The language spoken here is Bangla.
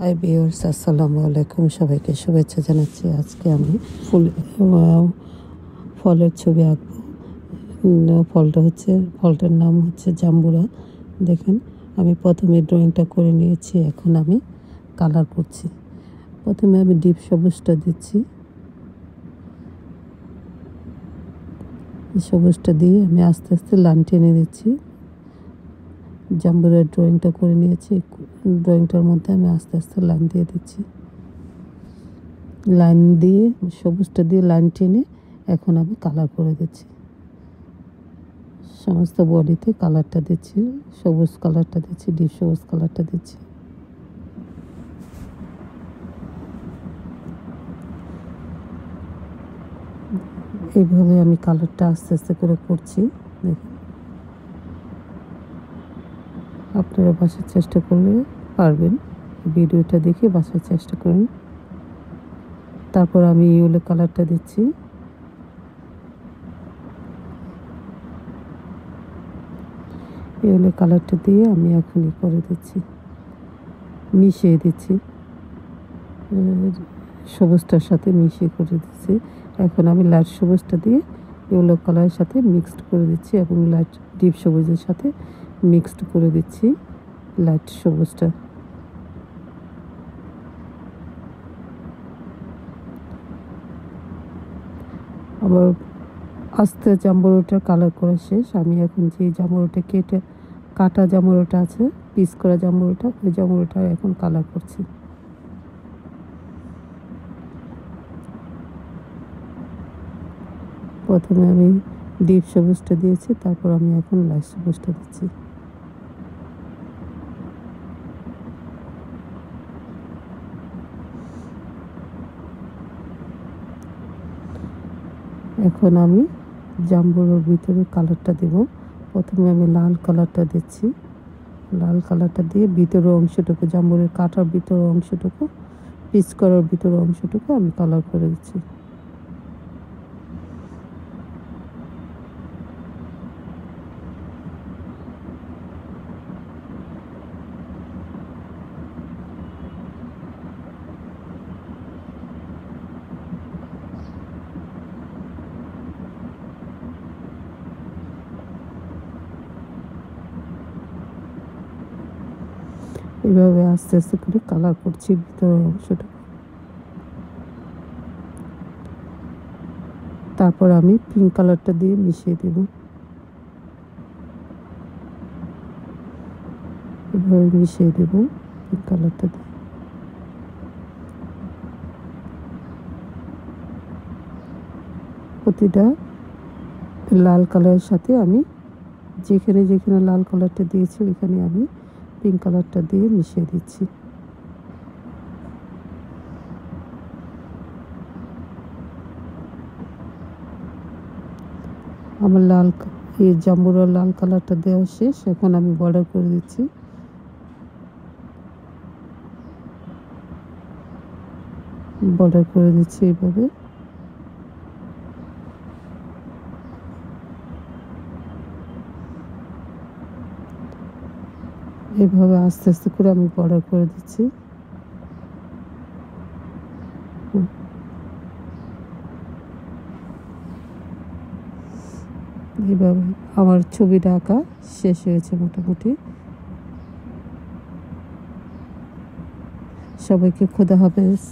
হাই ভিউয়ার্স, আসসালামু আলাইকুম। সবাইকে শুভেচ্ছা জানাচ্ছি। আজকে আমি ফলের ছবি আঁকবো। ফলটার নাম হচ্ছে জাম্বুরা। দেখেন, আমি প্রথমে ড্রয়িংটা করে নিয়েছি, এখন আমি কালার করছি। প্রথমে আমি ডিপ সবুজটা দিচ্ছি। সবুজটা দিয়ে আমি আস্তে আস্তে লাইন টেনে দিচ্ছি। জাম্বুরার ড্রয়িংটা করে নিয়েছি, ড্রয়িংটার মধ্যে আমি আস্তে আস্তে লাইন দিয়ে দিচ্ছি। লাইন দিয়ে সবুজটা দিয়ে লাইন টেনে এখন আমি কালার করে দিচ্ছি। সমস্ত বডিতে কালারটা দিচ্ছি, সবুজ কালারটা দিচ্ছি, ডিপ সবুজ কালারটা দিচ্ছি। এইভাবে আমি কালারটা আস্তে আস্তে করে করছি। দেখুন, আপনারা বাসার চেষ্টা করলে পারবেন। ভিডিওটা দেখে বাসার চেষ্টা করুন। তারপর আমি ইয়েলো কালারটা দিচ্ছি। ইয়েলো কালারটা দিয়ে আমি এখন করে দিচ্ছি, মিশিয়ে দিচ্ছি, সবুজটার সাথে মিশিয়ে করে দিচ্ছি। এখন আমি লাইট সবুজটা দিয়ে ইয়েলো কালারের সাথে মিক্সড করে দিচ্ছি এবং লাইট ডিপ সবুজের সাথে মিক্সড করে দিচ্ছি লাইট সবুজটা। আবার আস্তে জাম্বুরাটা কালার করা শেষ। আমি এখন যে জাম্বুরাটা কাটা জাম্বুরাটা আছে, পিস করা জাম্বুরাটা, ওই জাম্বুরাটা এখন কালার করছি। প্রথমে আমি ডিপ সবুজটা দিয়েছি, তারপর আমি এখন লাইট সবুজটা দিচ্ছি। এখন আমি জাম্বুরার ভিতরে কালারটা দেব। প্রথমে আমি লাল কালারটা দিচ্ছি। লাল কালারটা দিয়ে ভিতরের অংশটুকু, জাম্বুরের কাটার ভিতরের অংশটুকু, পিস করার ভিতরের অংশটুকু আমি কালার করে দিচ্ছি। এভাবে আস্তে আস্তে করে কালার করছি ভিতরের অংশটা। তারপর আমি পিঙ্ক কালারটা দিয়ে মিশিয়ে দেব। এভাবে মিশিয়ে দেব পিঙ্ক কালারটা দিয়ে। প্রতিটা লাল কালারের সাথে আমি যেখানে যেখানে লাল কালারটা দিয়েছি ওইখানে আমি পিঙ্ক কালারটা দিয়ে মিশিয়ে দিচ্ছি। আমার এই জাম্বুরার লাল কালারটা দেওয়া শেষ। এখন আমি বর্ডার করে দিচ্ছি। বর্ডার করে দিচ্ছি এইভাবে। এভাবে আস্তে আস্তে করে আমি বর্ডার করে দিচ্ছি। এইভাবে আমার ছবিটা আঁকা শেষ হয়েছে মোটামুটি। সবাইকে খোদা হাফেজ।